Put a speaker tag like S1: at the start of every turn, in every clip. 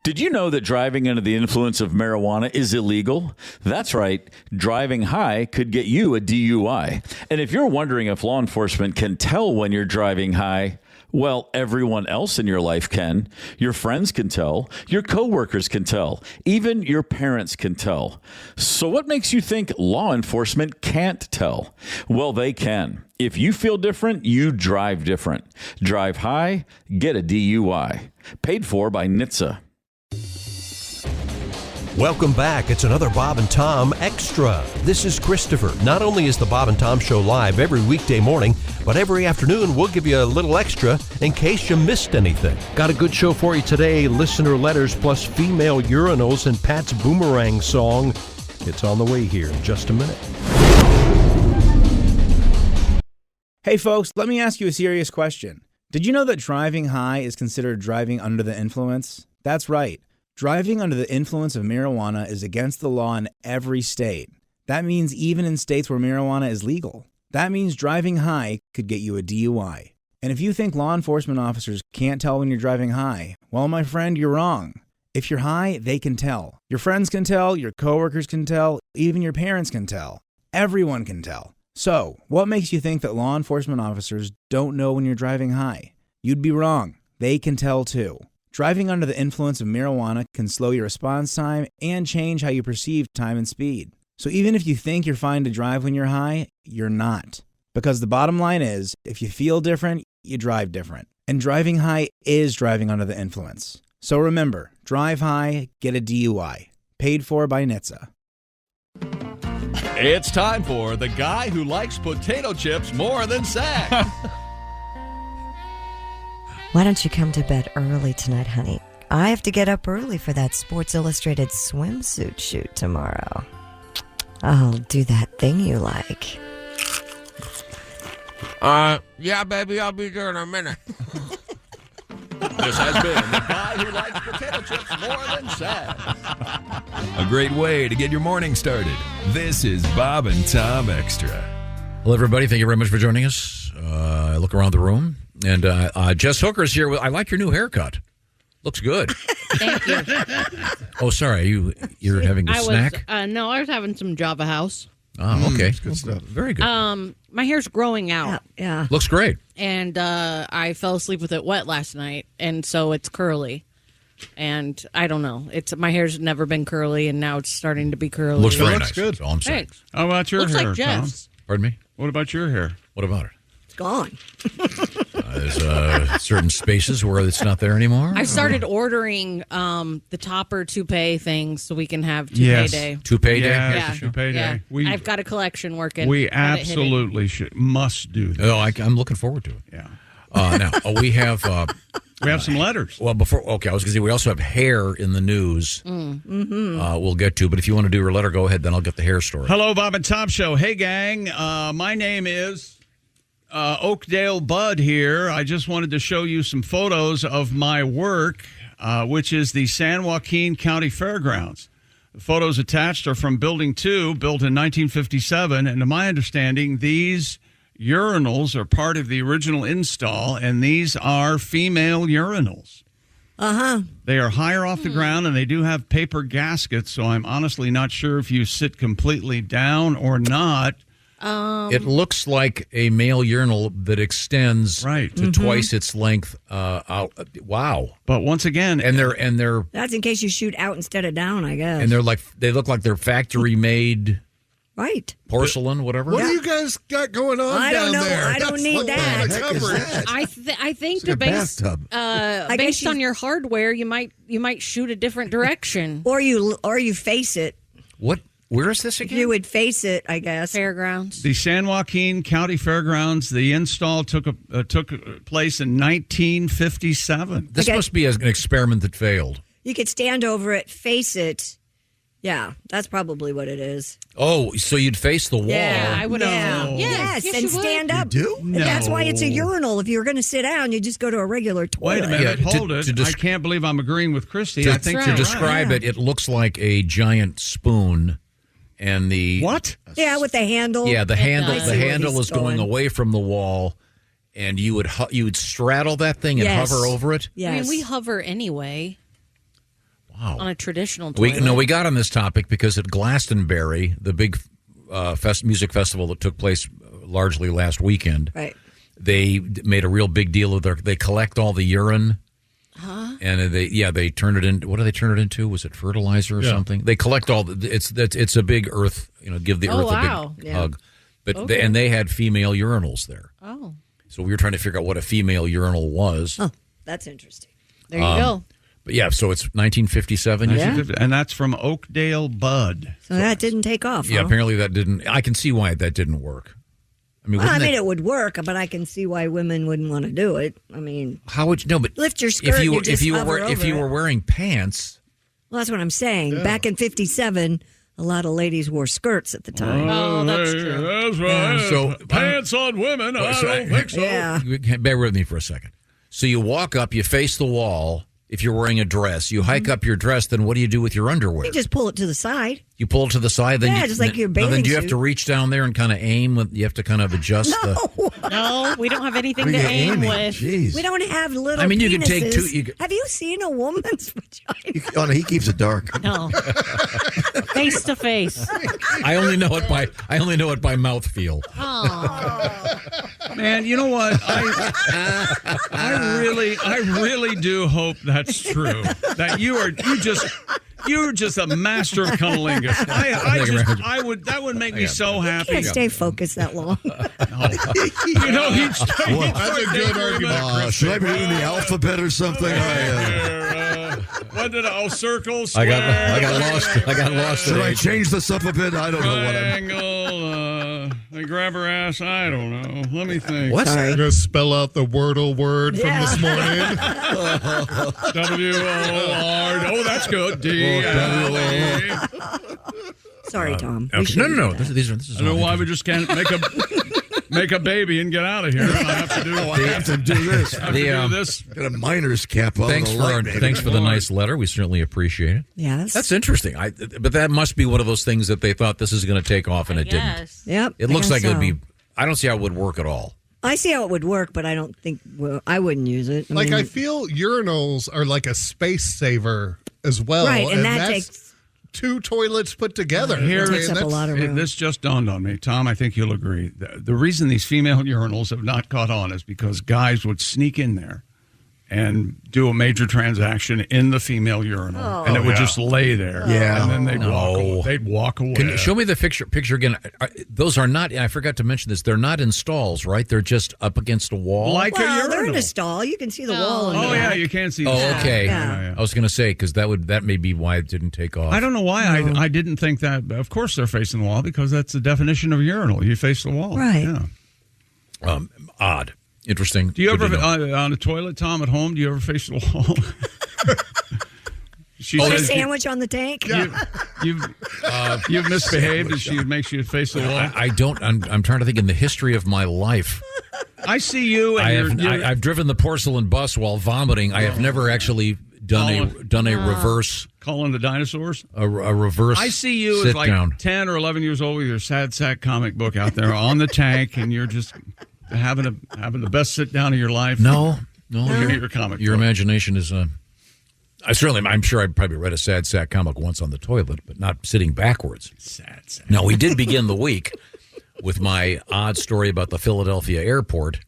S1: Did you know that driving under the influence of marijuana is illegal? That's right. Driving high could get you a DUI. And if you're wondering if law enforcement can tell when you're driving high, well, everyone else in your life can. Your friends can tell. Your coworkers can tell. Even your parents can tell. So what makes you think law enforcement can't tell? Well, they can. If you feel different, you drive different. Drive high, get a DUI. Paid for by NHTSA.
S2: Welcome back. It's another Bob and Tom Extra. This is Christopher. Not only is the Bob and Tom Show live every weekday morning, but every afternoon we'll give you a little extra in case you missed anything. Got a good show for you today. Listener letters plus female urinals and Pat's Boomerang song. It's on the way here in just a minute.
S3: Hey folks, let me ask you a serious question. Did you know that driving high is considered driving under the influence? That's right. Driving under the influence of marijuana is against the law in every state. That means even in states where marijuana is legal. That means driving high could get you a DUI. And if you think law enforcement officers can't tell when you're driving high, well, my friend, you're wrong. If you're high, they can tell. Your friends can tell, your coworkers can tell, even your parents can tell. Everyone can tell. So, what makes you think that law enforcement officers don't know when you're driving high? You'd be wrong. They can tell too. Driving under the influence of marijuana can slow your response time and change how you perceive time and speed. So even if you think you're fine to drive when you're high, you're not. Because the bottom line is, if you feel different, you drive different. And driving high is driving under the influence. So remember, drive high, get a DUI. Paid for by NHTSA.
S4: It's time for the guy who likes potato chips more than Zach.
S5: Why don't you come to bed early tonight, honey? I have to get up early for that Sports Illustrated swimsuit shoot tomorrow. I'll do that thing you like.
S6: Yeah, baby, I'll be there in a minute.
S4: This has been the guy who likes potato chips more than Zach.
S7: A great way to get your morning started. This is Bob and Tom Extra.
S8: Hello, everybody. Thank you very much for joining us. I look around the room, and Jess Hooker's here. I like your new haircut. Looks good.
S9: Thank you.
S8: Oh, sorry. You're having a snack?
S9: No, I was having some Java House.
S8: Oh, okay. Good stuff. Very good.
S9: My hair's growing out.
S5: Yeah.
S8: Looks great.
S9: And I fell asleep with it wet last night, and so it's curly. And I don't know. My hair's never been curly, and now it's starting to be curly.
S8: Looks very
S10: looks
S8: nice.
S10: good.
S8: That's all I'm saying.
S9: Thanks.
S10: How about your
S9: Looks
S10: hair,
S9: like Jeff's.
S10: Tom?
S8: Pardon me?
S10: What about your hair?
S8: What about it?
S5: It's gone.
S8: There's certain spaces where it's not there anymore.
S9: I started ordering the topper toupee things so we can have toupee
S10: Yes.
S9: day.
S8: Toupee day?
S10: Yeah, toupee
S9: Yeah.
S10: day.
S9: I've got a collection working.
S10: We
S9: Got it hitting.
S10: absolutely must do that.
S8: Oh, I'm looking forward to it.
S10: Yeah.
S8: Now, we have...
S10: We have some letters.
S8: Well, I was going to say, we also have hair in the news we'll get to, but if you want to do your letter, go ahead, then I'll get the hair story.
S10: Hello, Bob and Tom Show. Hey, gang. My name is Oakdale Bud here. I just wanted to show you some photos of my work, which is the San Joaquin County Fairgrounds. The photos attached are from Building 2, built in 1957, and to my understanding, these urinals are part of the original install, and these are female urinals.
S5: Uh-huh.
S10: They are higher off the ground, and they do have paper gaskets, so I'm honestly not sure if you sit completely down or not.
S8: It looks like a male urinal that extends to twice its length out. Wow!
S10: But once again,
S8: and they're
S5: That's in case you shoot out instead of down, I guess.
S8: and they look like they're factory made
S5: right
S8: porcelain, whatever.
S6: What do you guys got going on
S5: I don't
S6: down
S5: know.
S6: there?
S5: I don't need that.
S6: What kind of coverage?
S9: I think
S6: It's like a
S9: based
S6: bathtub.
S9: based on your hardware, you might shoot a different direction.
S5: or you face it.
S8: What? Where is this again?
S5: You would face it, I guess.
S9: Fairgrounds.
S10: The San Joaquin County Fairgrounds, the install took place in 1957.
S8: This must be an experiment that failed.
S5: You could stand over it, face it. Yeah, that's probably what it is.
S8: Oh, so you'd face the wall?
S9: Yeah, I would have.
S10: No.
S9: Yes,
S5: and stand up.
S6: You do?
S5: And that's why it's a
S10: No.
S5: urinal. If you were going to sit down, you just go to a regular toilet.
S10: Wait a minute,
S8: Yeah,
S10: hold it. I can't believe I'm agreeing with Christy. I think
S8: to
S10: you're
S8: describe
S10: right.
S8: it looks like a giant spoon, and the
S10: What?
S5: Yeah, with the handle.
S8: Yeah, the handle.
S9: does.
S8: The
S5: I see where
S8: handle
S5: he's
S8: is going
S5: going.
S8: away from the wall, and you would straddle that thing and
S5: Yes.
S8: hover over it.
S5: Yes.
S9: I mean, we hover anyway. on a traditional toilet.
S8: We got on this topic because at Glastonbury, the big music festival that took place largely last weekend,
S5: Right.
S8: they made a real big deal of they collect all the urine.
S9: Huh?
S8: And they turn it into, what do they turn it into? Was it fertilizer or something? They collect all it's a big earth, give the earth a big hug. But they had female urinals there.
S9: Oh.
S8: So we were trying to figure out what a female urinal was.
S5: Oh, that's interesting.
S9: There you go.
S8: But yeah, so it's 1957.
S5: Yeah.
S10: And that's from Oakdale Bud.
S5: So that didn't take off.
S8: Yeah,
S5: huh?
S8: apparently that didn't. I can see why that didn't work. I mean,
S5: It would work, but I can see why women wouldn't want to do it. I mean,
S8: how would you know? But
S5: lift your skirt.
S8: if you were wearing pants,
S5: well, that's what I'm saying. Back in '57, a lot of ladies wore skirts at the time.
S9: Oh, that's true.
S10: That's right.
S8: So
S10: pants on women. I don't think so.
S5: Yeah.
S8: Bear with me for a second. So you walk up, you face the wall. If you're wearing a dress, you hike up your dress. Then what do you do with your underwear?
S5: You just pull it to the side.
S8: You pull it to the side. Then
S5: just like your bathing
S8: Then do you have
S5: suit.
S8: to reach down there and kind of aim? You have to kind of adjust the.
S9: No, we don't have anything to aim with.
S5: We don't have little.
S8: I mean, you
S5: penises.
S8: can take two.
S5: Have you seen a woman's vagina?
S11: Oh no, he keeps it dark.
S9: No. Face to face.
S8: I only know it by mouthfeel.
S9: Oh.
S10: Man, you know what? I really do hope that's true. That you're just a master of cunnilingus. That would make me so happy.
S5: Can't stay focused that long.
S10: He'd stay.
S6: That's a good argument.
S11: Should I be doing the alphabet or something?
S10: What did circles?
S8: I got lost.
S11: Should I change this up a bit? I don't know what I'm.
S10: Triangle. They grab her ass. I don't know. Let me think.
S8: What?
S6: I'm going to spell out the Wordle word from this morning.
S10: W-O-R. Oh, that's good. D-L-E.
S5: Sorry, Tom.
S8: Okay. No. This is.
S10: I don't know why we just can't make a baby and get out of here. I have to do.
S11: I have to do this.
S10: I have to do this.
S11: Got a miner's cap on.
S8: Thanks for the nice letter. We certainly appreciate it.
S5: Yes.
S8: That's interesting. But that must be one of those things that they thought this is going to take off and it didn't.
S5: Yep.
S8: It looks like it would be. I don't see how it would work at all.
S5: I see how it would work, but I don't think I wouldn't use it.
S6: I feel urinals are like a space saver as well.
S5: Right, and that
S6: that's
S5: takes
S6: 2 toilets put together.
S5: It takes up a lot of room.
S10: This just dawned on me, Tom. I think you'll agree. The reason these female urinals have not caught on is because guys would sneak in there and do a major transaction in the female urinal, and it would just lay there.
S11: Yeah.
S10: And then they'd walk away.
S8: Can you show me the picture again? Those are not. I forgot to mention this. They're not in stalls, right? They're just up against a wall.
S10: Like a urinal.
S5: They're in a stall. You can see the wall. In the
S10: Yeah,
S5: back.
S10: you can't see.
S8: Oh, okay.
S5: Yeah.
S8: I was going to say because that may be why it didn't take off.
S10: I don't know why I didn't think that. Of course, they're facing the wall because that's the definition of a urinal. You face the wall,
S5: Right?
S10: Yeah.
S8: Odd. Interesting.
S10: Do you
S8: Good
S10: ever
S8: to know.
S10: on a toilet, Tom, at home? Do you ever face the wall? She
S5: Put a
S10: says
S5: sandwich on the tank.
S10: you've misbehaved, and she makes you face the wall.
S8: I don't. I'm trying to think in the history of my life.
S10: I see you. And
S8: I've driven the porcelain bus while vomiting. I have never actually done a reverse.
S10: Calling the dinosaurs.
S8: A reverse.
S10: I see you
S8: sit
S10: as like
S8: down.
S10: 10 or 11 years old with your sad sack comic book out there on the tank, and you're just having the best sit down of your life.
S8: No.
S10: Your comic.
S8: Your
S10: book.
S8: imagination is. I'm sure I probably read a sad sack comic once on the toilet, but not sitting backwards.
S10: Sad sack.
S8: Now, we did begin the week with my odd story about the Philadelphia airport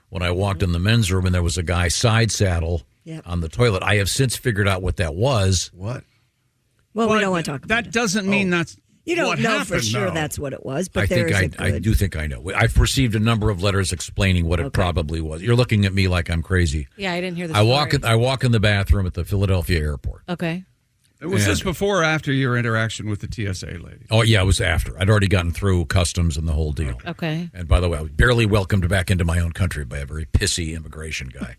S8: when I walked in the men's room and there was a guy side saddle on the toilet. I have since figured out what that was.
S11: What?
S5: Well, we don't want to talk about
S10: that. Doesn't mean that's.
S5: You don't
S10: what
S5: know
S10: happened,
S5: for sure
S10: though.
S5: that's what it was, but
S8: I do think I know. I've received a number of letters explaining what it probably was. You're looking at me like I'm crazy.
S9: Yeah, I didn't hear this.
S8: I walk in the bathroom at the Philadelphia airport.
S9: Okay.
S10: Was this before or after your interaction with the TSA lady?
S8: Oh, yeah, it was after. I'd already gotten through customs and the whole deal.
S9: Okay.
S8: And by the way, I was barely welcomed back into my own country by a very pissy immigration guy.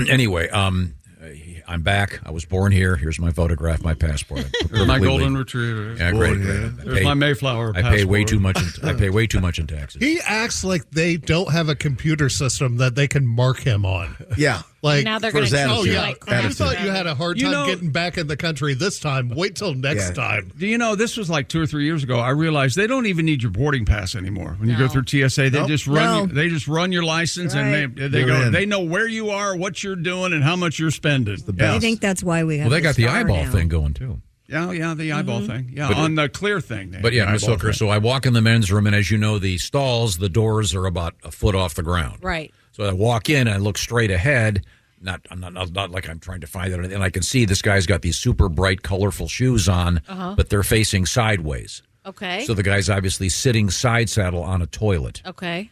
S8: Anyway, I'm back. I was born here. Here's my photograph, my passport.
S10: There's my golden retriever.
S8: Yeah, great.
S10: There's my Mayflower
S8: I pay way too much. I pay way too much in taxes.
S6: He acts like they don't have a computer system that they can mark him on.
S11: Yeah.
S6: Like,
S9: Now they're going to
S6: oh, yeah.
S9: like
S6: You thought you had a hard time getting back in the country this time. Wait till next time.
S10: Do you know, this was like 2 or 3 years ago. I realized they don't even need your boarding pass anymore. When you go through TSA, they just run they just run your license and they go.
S11: in.
S10: They know where you are, what you're doing, and how much you're spending.
S11: The
S10: Yes.
S5: I think that's why we have.
S8: Well, they got the
S5: star
S8: eyeball
S5: now.
S8: thing going too.
S10: Yeah, the eyeball thing. Yeah,
S8: But-
S10: on the clear thing.
S8: But yeah, Miss Hooker. So I walk in the men's room, and as you know, the stalls, the doors are about a foot off the ground.
S9: Right.
S8: So I walk in, I look straight ahead. I'm not like I'm trying to find it, and I can see this guy's got these super bright, colorful shoes on, but they're facing sideways.
S9: Okay.
S8: So the guy's obviously sitting side saddle on a toilet.
S9: Okay.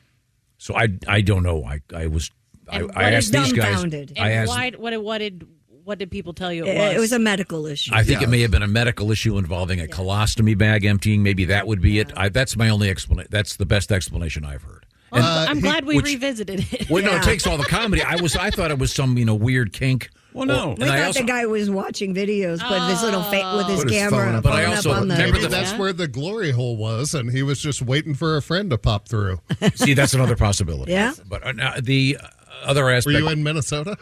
S8: So I don't know. I asked these guys.
S5: Dumbfounded.
S8: I
S9: And
S8: asked.
S9: what did people tell you it was?
S5: It was a medical issue.
S8: I think it may have been a medical issue involving a colostomy bag emptying. Maybe that would be it. That's my only explanation. That's the best explanation I've heard.
S9: Well, I'm glad we revisited it.
S8: Well, no, it takes all the comedy. I thought it was some weird kink.
S10: Well, no.
S5: We thought the guy was watching videos, but his little with his
S11: Put his
S5: camera.
S11: phone up.
S8: But I
S5: phone
S8: also
S5: up on the,
S8: remember
S6: Maybe that's where the glory hole was, and he was just waiting for a friend to pop through.
S8: See, that's another possibility.
S5: Yeah.
S8: But the other aspect.
S6: Were you in Minnesota?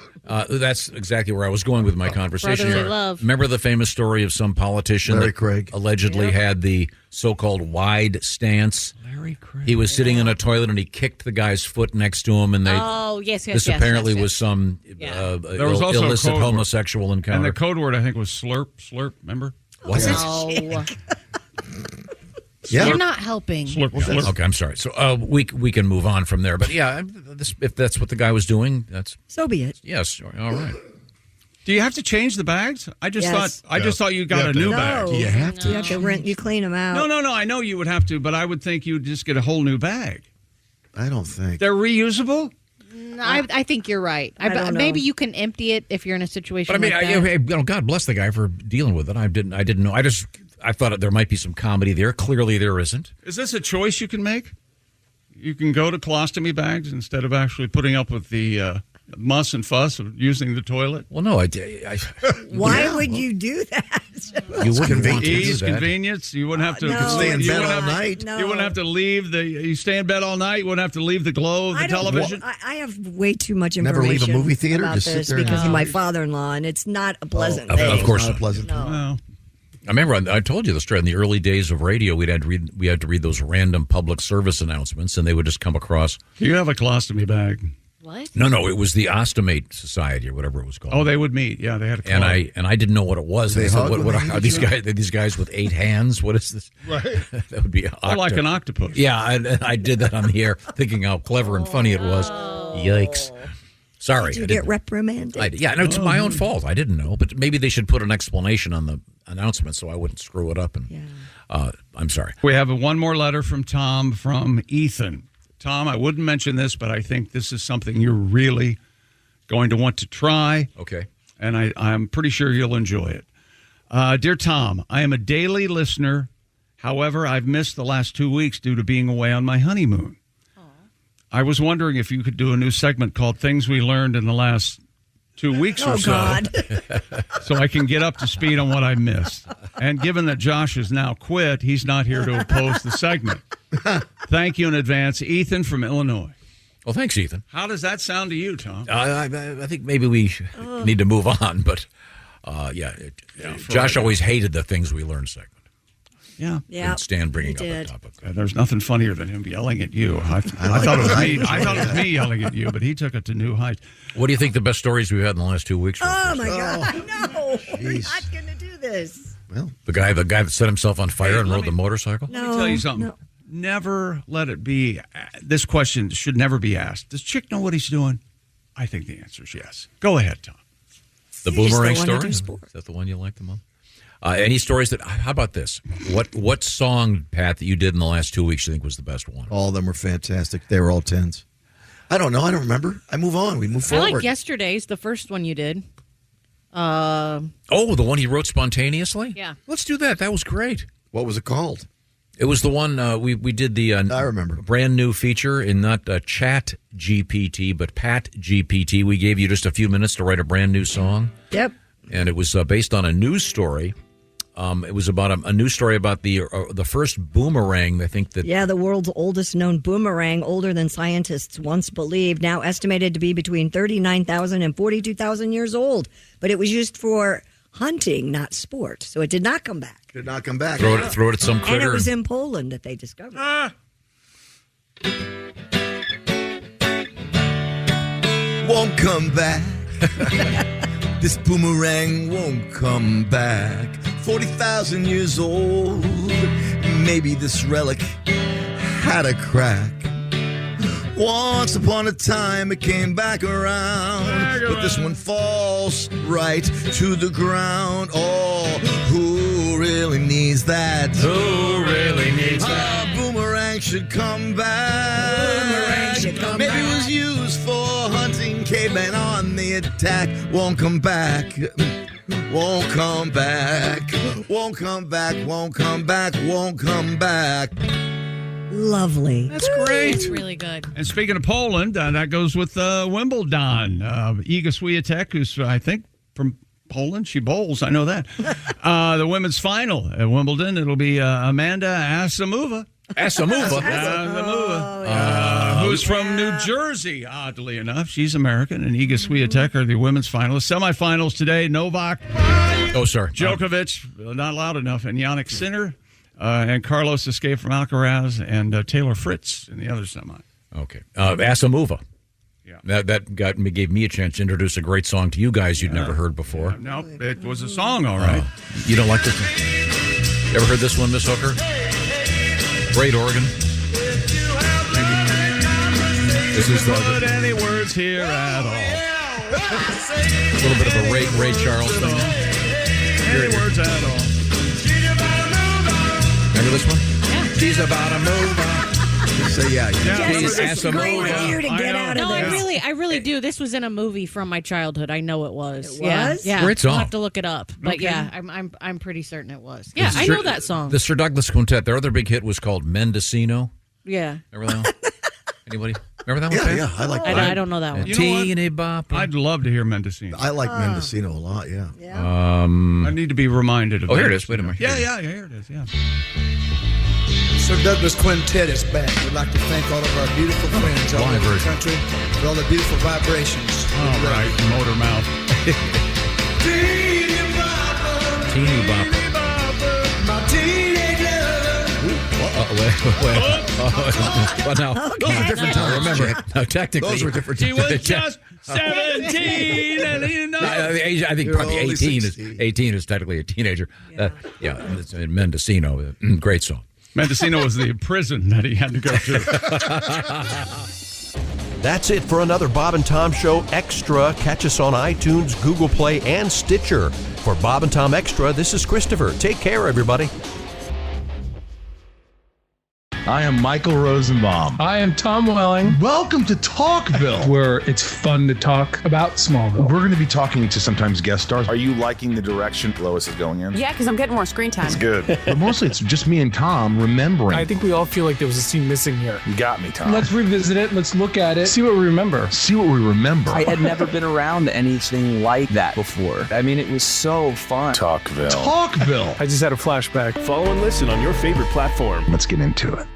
S8: That's exactly where I was going with my conversation.
S9: Brotherly love.
S8: Remember the famous story of some politician
S11: Larry
S8: that
S11: Craig.
S8: allegedly had the so-called wide stance? Larry Craig. He was sitting in a toilet and he kicked the guy's foot next to him, and they.
S9: Oh, yes.
S8: This apparently
S9: yes.
S8: was some
S10: There was also a
S8: illicit
S10: code word.
S8: homosexual encounter.
S10: And the code word, I think, was slurp, remember?
S8: Was it?
S9: No.
S11: Yeah.
S9: You're not helping.
S10: Slurp.
S8: Okay, I'm sorry. So we can move on from there. But yeah, if that's what the guy was doing, that's
S5: so be it.
S8: yes. All right.
S10: Do you have to change the bags? I just
S5: Yes.
S10: thought you got a new bag.
S5: No,
S11: You have to.
S5: You have to rent. You clean them out.
S10: No. I know you would have to, but I would think you'd just get a whole new bag.
S11: I don't think.
S10: They're reusable?
S9: I think you're right.
S5: I don't know.
S9: Maybe you can empty it if you're in a situation
S8: But I mean,
S9: like that.
S8: God bless the guy for dealing with it. I didn't know. I thought there might be some comedy there. Clearly, there isn't.
S10: Is this a choice you can make? You can go to colostomy bags instead of actually putting up with the muss and fuss of using the toilet?
S8: Well, no,
S5: Why would you do that?
S8: you wouldn't want to do
S10: Ease,
S8: that.
S10: convenience. You wouldn't have to
S5: No.
S11: Stay in
S10: you
S11: bed
S10: wouldn't
S11: all
S10: have-
S11: night.
S5: No.
S10: You wouldn't have to leave you stay in bed all night. You wouldn't have to leave the glow of the
S5: I don't-
S10: television.
S5: I have way too much
S11: Never leave a
S5: information
S11: movie theater?
S5: about
S11: Just sit
S5: this
S11: there and-
S5: because of my father-in-law, and it's not a pleasant
S8: Of
S5: thing.
S8: course
S11: Not
S8: not.
S11: pleasant.
S5: No.
S10: Well,
S8: I remember I told you the story in the early days of radio. We had to read those random public service announcements, and they would just come across.
S10: you have a colostomy bag.
S9: What?
S8: No, it was the Ostomate Society or whatever it was called.
S10: Oh, they would meet. Yeah, they had a club.
S8: and I didn't know what it was.
S11: They
S8: And I said,
S11: hug when
S8: what
S11: they
S8: are
S11: eat
S8: these
S11: each
S8: guys? These guys with 8 hands? What is this?
S6: Right.
S8: That would be
S10: like an octopus.
S8: Yeah, I did that on the air, thinking how clever and funny it was. Yikes! Sorry,
S5: Did you
S8: I
S5: get
S8: didn't-
S5: reprimanded?
S8: Yeah, no, it's my own fault. I didn't know, but maybe they should put an explanation on the announcement so I wouldn't screw it up. And I'm sorry.
S10: We have one more letter from Tom from Ethan. Tom, I wouldn't mention this, but I think this is something you're really going to want to try.
S8: Okay.
S10: And I'm pretty sure you'll enjoy it. Dear Tom, I am a daily listener. However, I've missed the last 2 weeks due to being away on my honeymoon. I was wondering if you could do a new segment called Things We Learned in the Last 2 weeks or so.
S5: God.
S10: So I can get up to speed on what I missed. And given that Josh has now quit, he's not here to oppose the segment. Thank you in advance, Ethan from Illinois.
S8: Well, thanks, Ethan.
S10: How does that sound to you, Tom?
S8: I think maybe we need to move on, but Josh always hated the Things We Learned segment.
S10: Yeah.
S8: Couldn't stand bringing up that topic.
S10: There's nothing funnier than him yelling at you. I thought it was me. I thought it was me yelling at you, but he took it to new heights.
S8: What do you think the best stories we've had in the last 2 weeks were?
S5: Oh my God! No, we're not going to do this.
S11: Well,
S8: The guy that set himself on fire and rode the motorcycle?
S5: No.
S10: Let me tell you something.
S5: No.
S10: Never let it be. This question should never be asked. Does Chick know what he's doing? I think the answer is yes. Go ahead, Tom.
S8: The
S5: You just
S8: Boomerang
S5: don't wanna
S8: story?
S5: do
S8: Is
S5: sport.
S8: that the one you like the most? Any stories that? How about this? What song, Pat, that you did in the last 2 weeks you think was the best one?
S11: all of them were fantastic. They were all 10s. I don't know. I don't remember. I move on. We move
S9: I
S11: forward.
S9: like yesterday's, the first one you did.
S8: Oh, the one he wrote spontaneously?
S9: Yeah.
S8: Let's do that. That was great.
S11: What was it called?
S8: It was the one we did the
S11: I remember.
S8: brand new feature in not Chat GPT, but Pat GPT. We gave you just a few minutes to write a brand new song.
S5: Yep.
S8: And it was based on a news story. It was about a news story about the first boomerang. I think that
S5: Yeah, the world's oldest known boomerang, older than scientists once believed, now estimated to be between 39,000 and 42,000 years old. But it was used for hunting, not sport. So it did not come back.
S11: Did not come back.
S8: throw it at some
S5: And
S8: critter.
S5: it was in Poland that they discovered.
S11: Won't come back. This boomerang won't come back. 40,000 years old. Maybe this relic had a crack. Once upon a time it came back around, but this one falls right to the ground. Oh, who really needs that?
S8: Who really needs that?
S11: Boomerang should come back.
S5: Boomerang should come
S11: Maybe
S5: back.
S11: it was used for hunting cavemen on the attack. Won't come back. Won't come back. Won't come back. Won't come back. Won't come back.
S5: Lovely.
S10: That's great.
S9: It's really good.
S10: And speaking of Poland, that goes with Wimbledon. Iga Swiatek, who's, I think, from Poland. She bowls. I know that. The women's final at Wimbledon, it'll be Amanda Asamova.
S8: Asamova.
S10: Who's from New Jersey, oddly enough. She's American. And Iga Swiatek are the women's finalists. Semifinals today, Novak. Djokovic, not loud enough. And Jannik Sinner. And Carlos escaped from Alcaraz, and Taylor Fritz in the other semi.
S8: Okay. Asamova.
S10: Yeah.
S8: That gave me a chance to introduce a great song to you guys you'd never heard before.
S10: No, it was a song, all right.
S8: You don't like this one? You ever heard this one, Miss Hooker? Great organ. This is
S10: Put any words here at all.
S8: a little bit of a Ray Charles thing.
S10: Any words at all.
S8: Remember this one? Yeah. She's about to move on.
S11: So yeah,
S8: She's
S5: Screaming at you to get out of
S9: No,
S5: there.
S9: I really do. This was in a movie from my childhood. I know it was.
S5: It was?
S9: Yeah.
S8: Great song.
S9: I'll have to look it up. But yeah, I'm pretty certain it was. Yeah, I know that song.
S8: The Sir Douglas Quintet, their other big hit was called Mendocino.
S9: Yeah.
S8: Remember that one? Anybody? Remember that one?
S11: Yeah, I like that.
S9: I don't know that one.
S10: You know what?
S8: Teeny bop.
S10: I'd love to hear Mendocino.
S11: I like Mendocino a lot, yeah.
S10: I need to be reminded of that.
S8: Oh, here it is. Wait a minute.
S10: Yeah, here it is, yeah.
S12: Sir Douglas Quintet is back. We'd like to thank all of our beautiful friends all over the country for all the beautiful vibrations.
S10: All right, motor mouth.
S8: Teeny bopper.
S12: My teenage
S8: Well, now,
S11: Those were different times.
S8: remember,
S11: Jack.
S8: now, technically,
S11: Those were different
S10: She
S11: times.
S10: was just 17, and you know.
S8: I think
S11: You're
S8: probably
S11: only
S8: 18
S11: 16.
S8: is technically a teenager. It's Mendocino. Great song.
S10: Mendocino was the prison that he had to go to.
S2: That's it for another Bob and Tom Show Extra. Catch us on iTunes, Google Play, and Stitcher. For Bob and Tom Extra, this is Christopher. Take care, everybody.
S13: I am Michael Rosenbaum.
S14: I am Tom Welling.
S13: Welcome to Talkville,
S14: where it's fun to talk about Smallville.
S13: We're going to be talking to sometimes guest stars. Are you liking the direction Lois is going in?
S15: Yeah, because I'm getting more screen time.
S13: It's good. But mostly it's just me and Tom remembering.
S14: I think we all feel like there was a scene missing here.
S13: You got me, Tom.
S14: Let's revisit it. Let's look at it. See what we remember.
S13: See what we remember.
S16: I had never been around anything like that before. I mean, it was so fun.
S13: Talkville.
S14: I just had a flashback.
S17: Follow and listen on your favorite platform.
S13: Let's get into it.